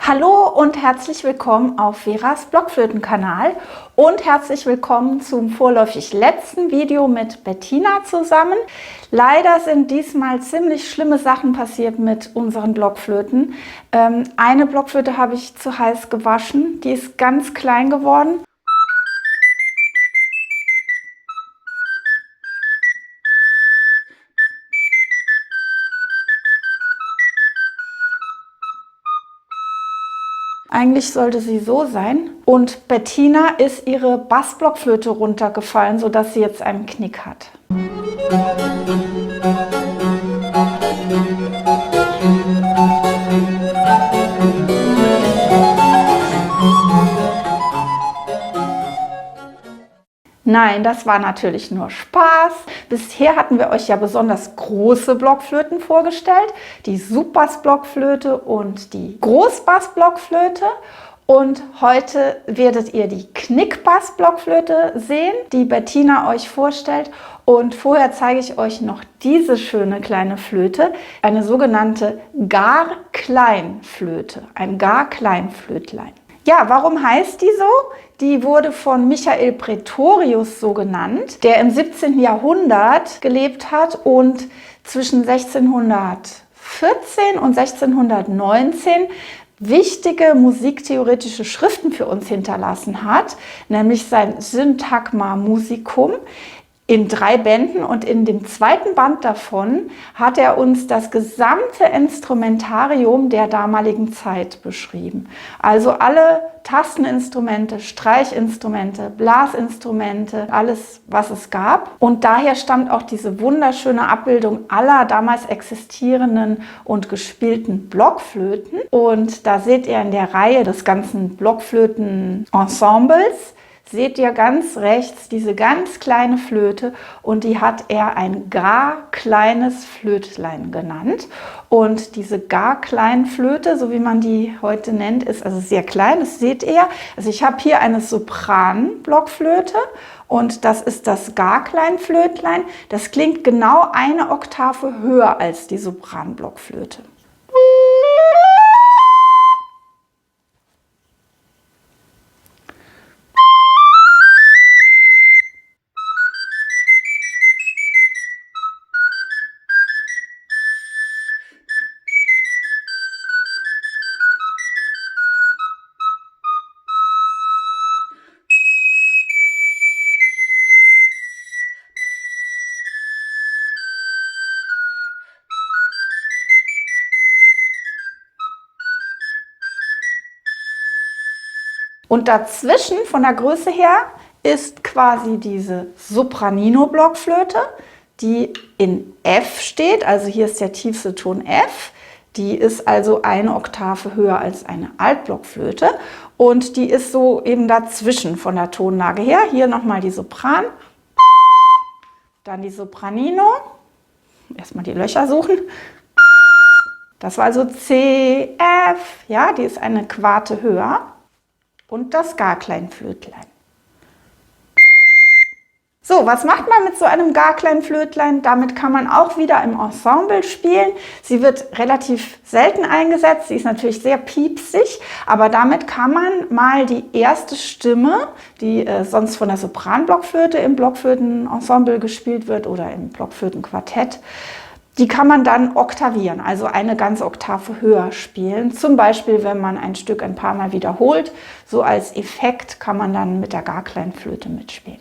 Hallo und herzlich willkommen auf Veras Blockflötenkanal und herzlich willkommen zum vorläufig letzten Video mit Bettina zusammen. Leider sind diesmal ziemlich schlimme Sachen passiert mit unseren Blockflöten. Eine Blockflöte habe ich zu heiß gewaschen, die ist ganz klein geworden. Eigentlich sollte sie so sein. Und Bettina ist ihre Bassblockflöte runtergefallen, sodass sie jetzt einen Knick hat. Nein, das war natürlich nur Spaß. Bisher hatten wir euch ja besonders große Blockflöten vorgestellt, die Subbass-Blockflöte und die Großbass-Blockflöte. Und heute werdet ihr die Knickbass-Blockflöte sehen, die Bettina euch vorstellt. Und vorher zeige ich euch noch diese schöne kleine Flöte, eine sogenannte Gar-Klein-Flöte, ein Gar-Klein-Flötlein. Ja, warum heißt die so? Die wurde von Michael Praetorius so genannt, der im 17. Jahrhundert gelebt hat und zwischen 1614 und 1619 wichtige musiktheoretische Schriften für uns hinterlassen hat, nämlich sein Syntagma Musicum in 3 Bänden, und in dem zweiten Band davon hat er uns das gesamte Instrumentarium der damaligen Zeit beschrieben. Also alle Tasteninstrumente, Streichinstrumente, Blasinstrumente, alles, was es gab. Und daher stammt auch diese wunderschöne Abbildung aller damals existierenden und gespielten Blockflöten. Und da seht ihr in der Reihe des ganzen Blockflöten-Ensembles, seht ihr ganz rechts diese ganz kleine Flöte, und die hat er ein gar kleines Flötlein genannt. Und diese gar kleine Flöte, so wie man die heute nennt, ist also sehr klein, das seht ihr. Also ich habe hier eine Sopran-Blockflöte und das ist das gar klein Flötlein. Das klingt genau eine Oktave höher als die Sopran-Blockflöte. Und dazwischen, von der Größe her, ist quasi diese Sopranino-Blockflöte, die in F steht. Also hier ist der tiefste Ton F. Die ist also eine Oktave höher als eine Altblockflöte. Und die ist so eben dazwischen von der Tonlage her. Hier nochmal die Sopran, dann die Sopranino. Erstmal die Löcher suchen. Das war also C, F. Ja, die ist eine Quarte höher. Und das Gar-Klein-Flötlein. So, was macht man mit so einem Gar-Klein-Flötlein? Damit kann man auch wieder im Ensemble spielen. Sie wird relativ selten eingesetzt, sie ist natürlich sehr piepsig, aber damit kann man mal die erste Stimme, die sonst von der Sopranblockflöte im Blockflötenensemble gespielt wird oder im Blockflötenquartett, die kann man dann oktavieren, also eine ganze Oktave höher spielen. Zum Beispiel, wenn man ein Stück ein paar Mal wiederholt, so als Effekt kann man dann mit der Gar-Klein-Flöte mitspielen.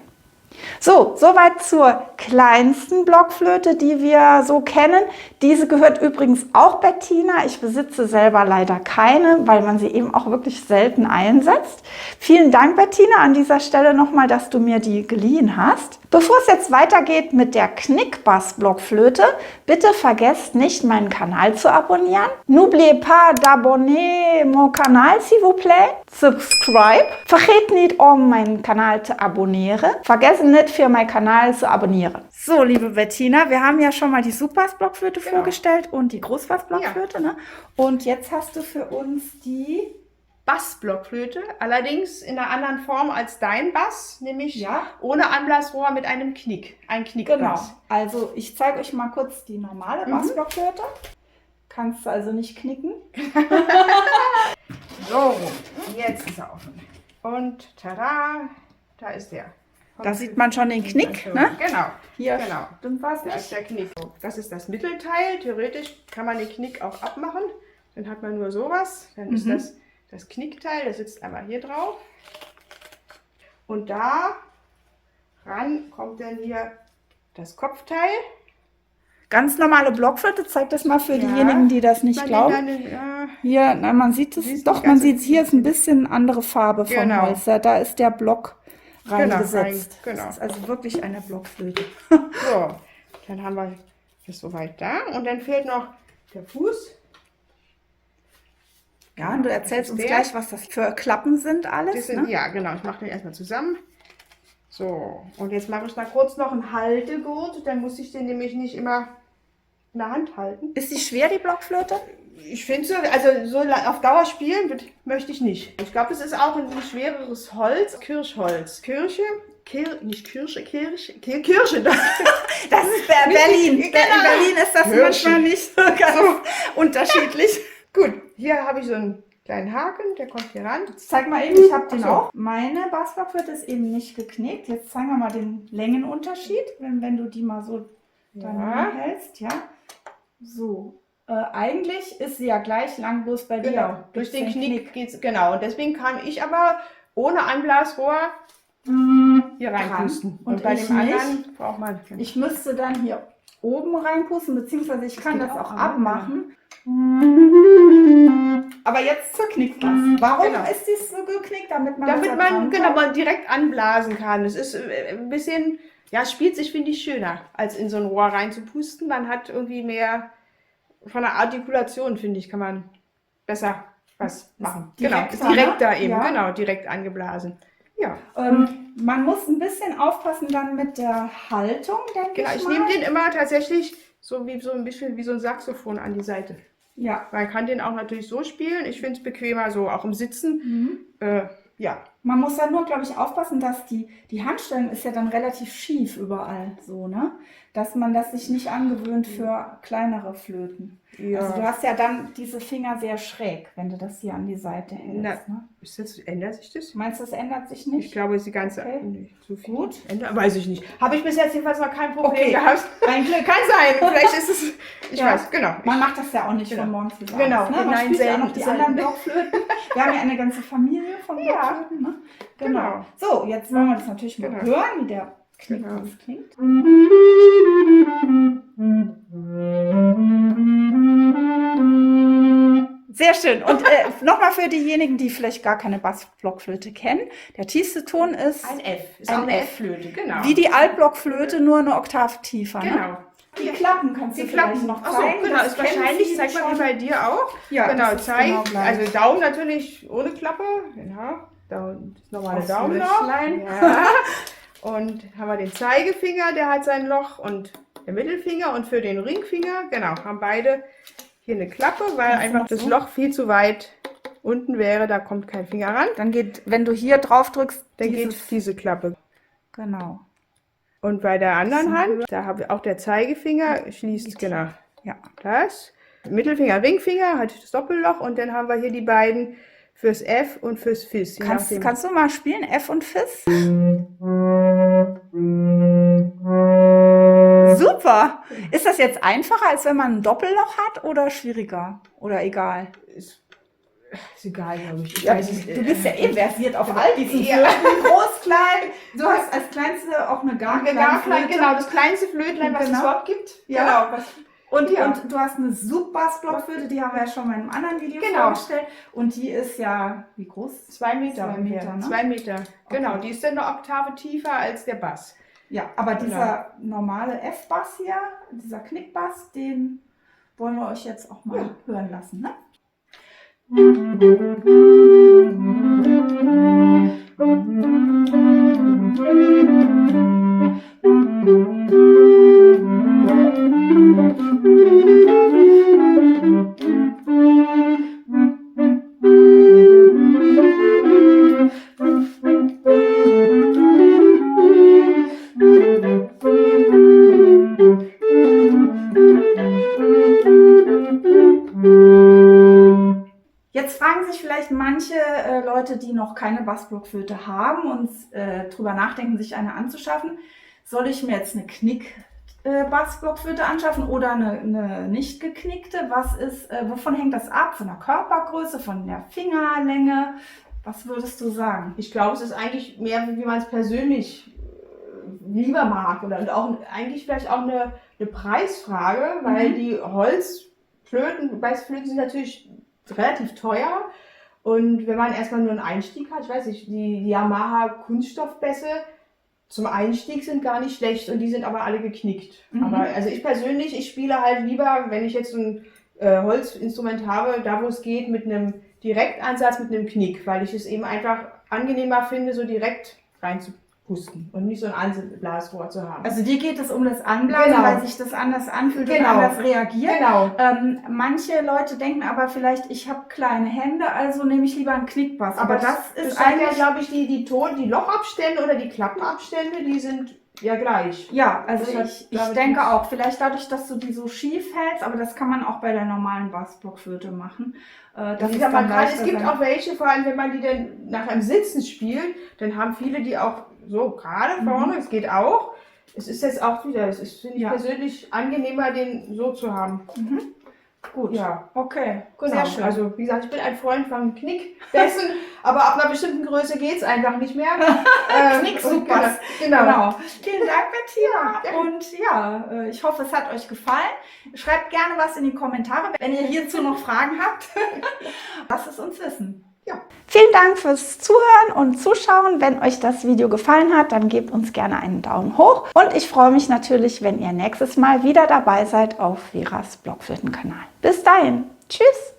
So, soweit zur kleinsten Blockflöte, die wir so kennen. Diese gehört übrigens auch Bettina. Ich besitze selber leider keine, weil man sie eben auch wirklich selten einsetzt. Vielen Dank, Bettina, an dieser Stelle nochmal, dass du mir die geliehen hast. Bevor es jetzt weitergeht mit der Knickbass-Blockflöte, bitte vergesst nicht, meinen Kanal zu abonnieren. N'oubliez pas d'abonner mon canal, s'il vous plaît. Subscribe. Vergeet nicht, meinen Kanal zu abonnieren. Vergessen nicht, für meinen Kanal zu abonnieren. So, liebe Bettina, wir haben ja schon mal die Subbass-Blockflöte vorgestellt und die Großbass-Blockflöte. Ja. Ne? Und jetzt hast du für uns die Bassblockflöte, allerdings in einer anderen Form als dein Bass, nämlich ohne Anblasrohr mit einem Knick, ein Knickbass. Genau, also ich zeige euch mal kurz die normale Bassblockflöte. Kannst du also nicht knicken. Und tada, da ist der. Da sieht man schon den Knick, ne? Genau. Hier genau. stimmt was Da ist der Knick. Das ist das Mittelteil. Theoretisch kann man den Knick auch abmachen. Dann hat man nur sowas. Dann ist das Knickteil, das sitzt einmal hier drauf. Und da ran kommt dann hier das Kopfteil. Ganz normale Blockflöte, zeig das mal für diejenigen, die das nicht glauben. Hier, na, man sieht es, doch, man sieht es, hier ist ein bisschen andere Farbe vom Holz. Da ist der Block reingesetzt. Genau. Das ist also wirklich eine Blockflöte. So, dann haben wir das soweit da. Und dann fehlt noch der Fuß. Ja, und du erzählst uns gleich, was das für Klappen sind alles, ne? Ja, genau, ich mache den erstmal zusammen. So, und jetzt mache ich da kurz noch einen Haltegurt, dann muss ich den nämlich nicht immer in der Hand halten. Ist die schwer, die Blockflöte? Ich finde so, also so auf Dauer spielen möchte ich nicht. Ich glaube, es ist auch ein schwereres Holz, Kirschholz. Kirsche, Kirsche. Das ist Berlin. In Berlin ist das manchmal nicht so ganz unterschiedlich. Gut, hier habe ich so einen kleinen Haken, der kommt hier ran. Zeig mal eben, ich habe den auch. Meine Bassblockflöte ist eben nicht geknickt. Jetzt zeigen wir mal den Längenunterschied, wenn du die mal so daneben hältst. Ja. So. Eigentlich ist sie ja gleich lang, bloß bei dir. Genau, durch den Knick geht's. Genau, und deswegen kann ich aber ohne Anblasrohr hier reinpusten. Und bei dem anderen braucht man. Ich müsste dann hier oben reinpusten, beziehungsweise ich kann das auch abmachen. Aber jetzt zur Knickbass. Warum ist dies so geknickt? Damit man direkt anblasen kann. Es ist ein bisschen, ja, es spielt sich, finde ich, schöner, als in so ein Rohr reinzupusten. Man hat irgendwie mehr von der Artikulation, finde ich, kann man besser was machen. Direkt direkt angeblasen. Ja. Man muss ein bisschen aufpassen dann mit der Haltung, denke ich. Ich nehme den immer tatsächlich so ein bisschen wie so ein Saxophon an die Seite. Ja. Man kann den auch natürlich so spielen. Ich finde es bequemer so, auch im Sitzen. Ja. Man muss da nur, glaube ich, aufpassen, dass die Handstellung ist ja dann relativ schief überall so, ne? Dass man das sich nicht angewöhnt für kleinere Flöten. Ja. Also du hast ja dann diese Finger sehr schräg, wenn du das hier an die Seite hältst. Ne? Ändert sich das? Meinst du, das ändert sich nicht? Ich glaube, es ist die ganze... Okay. So viel. Gut. Weiß ich nicht. Habe ich bis jetzt jedenfalls noch kein Problem gehabt. Ein Glück. Kann sein. Vielleicht ist es... Ich weiß, genau. Man macht das ja auch nicht von morgens bis abends. Genau. Ne? Man spielt ja auch noch die anderen Blockflöten. Wir haben ja eine ganze Familie von Blockflöten. Ne? Genau. So, jetzt wollen wir das natürlich mal hören, wie der Knickbass klingt. Sehr schön. Und nochmal für diejenigen, die vielleicht gar keine Bassblockflöte kennen. Der tiefste Ton ist ein F. Ist auch eine F-Flöte, genau. Wie die Altblockflöte, nur eine Oktave tiefer. Genau. Ne? Die Klappen kannst du vielleicht noch zeigen. Genau, ist wahrscheinlich, zeig mal wie bei dir auch. Ja, genau, zeig. Also Daumen natürlich ohne Klappe. Genau. Das normale Daumen noch. Ja. Und haben wir den Zeigefinger, der hat sein Loch, und der Mittelfinger, und für den Ringfinger, genau, haben beide hier eine Klappe, weil einfach das Loch viel zu weit unten wäre, da kommt kein Finger ran. Dann geht, wenn du hier drauf drückst, dann geht diese Klappe. Genau. Und bei der anderen Hand, da habe ich auch der Zeigefinger, schließt genau. Ja, das. Mittelfinger, Ringfinger hat das Doppelloch, und dann haben wir hier die beiden fürs F und fürs Fis. Kannst du mal spielen, F und Fis? Super! Ist das jetzt einfacher, als wenn man ein Doppelloch hat, oder schwieriger? Oder egal? Ist egal, glaube ich. Du bist ja eh versiert auf all diesen Flöten, groß, klein. Du hast als kleinste auch eine Garklein. Genau, das kleinste Flötlein, was es überhaupt gibt. Ja. Genau. Und du hast eine Subbassblockflöte, die haben wir ja schon mal in einem anderen Video vorgestellt. Und die ist ja, wie groß? 2 Meter. 2 Meter, ne? 2 Meter, genau. Die ist dann eine Oktave tiefer als der Bass. Ja, aber dieser normale F-Bass hier, dieser Knickbass, den wollen wir euch jetzt auch mal hören lassen, ne? manche Leute, die noch keine Bassblockflöte haben und drüber nachdenken, sich eine anzuschaffen. Soll ich mir jetzt eine Bassblockflöte anschaffen oder eine nicht geknickte? Wovon hängt das ab? Von der Körpergröße, von der Fingerlänge? Was würdest du sagen? Ich glaube, es ist eigentlich mehr, wie man es persönlich lieber mag. Und auch eigentlich vielleicht auch eine Preisfrage, weil die Bassflöten sind natürlich relativ teuer. Und wenn man erstmal nur einen Einstieg hat, ich weiß nicht, die Yamaha Kunststoffbässe zum Einstieg sind gar nicht schlecht und die sind aber alle geknickt. Aber also ich persönlich, ich spiele halt lieber, wenn ich jetzt ein Holzinstrument habe, da wo es geht, mit einem Direktansatz, mit einem Knick, weil ich es eben einfach angenehmer finde, so direkt reinzupusten und nicht so ein Anblasrohr zu haben. Also dir geht es um das Anblasen, weil sich das anders anfühlt und anders reagiert. Genau. Manche Leute denken aber vielleicht, ich habe kleine Hände, also nehme ich lieber einen Knickbass. Aber das ist eigentlich, ja, glaube ich, die Lochabstände oder die Klappenabstände, die sind ja gleich. Ja, also ich denke auch, vielleicht dadurch, dass du die so schief hältst, aber das kann man auch bei der normalen Bassblockflöte machen. Es gibt auch welche, vor allem wenn man die dann nach einem Sitzen spielt, dann haben viele die auch so gerade vorne, es geht auch. Es ist jetzt auch wieder, es ist, finde ich persönlich angenehmer, den so zu haben. Gut, ja. Okay, genau. Sehr schön. Also wie gesagt, ich bin ein Freund von Knickbässen, aber ab einer bestimmten Größe geht es einfach nicht mehr. Knick super. Genau. Vielen Dank, Bettina. Ja. Und ich hoffe, es hat euch gefallen. Schreibt gerne was in die Kommentare, wenn ihr hierzu noch Fragen habt. Lasst es uns wissen. Ja. Vielen Dank fürs Zuhören und Zuschauen. Wenn euch das Video gefallen hat, dann gebt uns gerne einen Daumen hoch. Und ich freue mich natürlich, wenn ihr nächstes Mal wieder dabei seid auf Veras Blockflötenkanal. Bis dahin. Tschüss.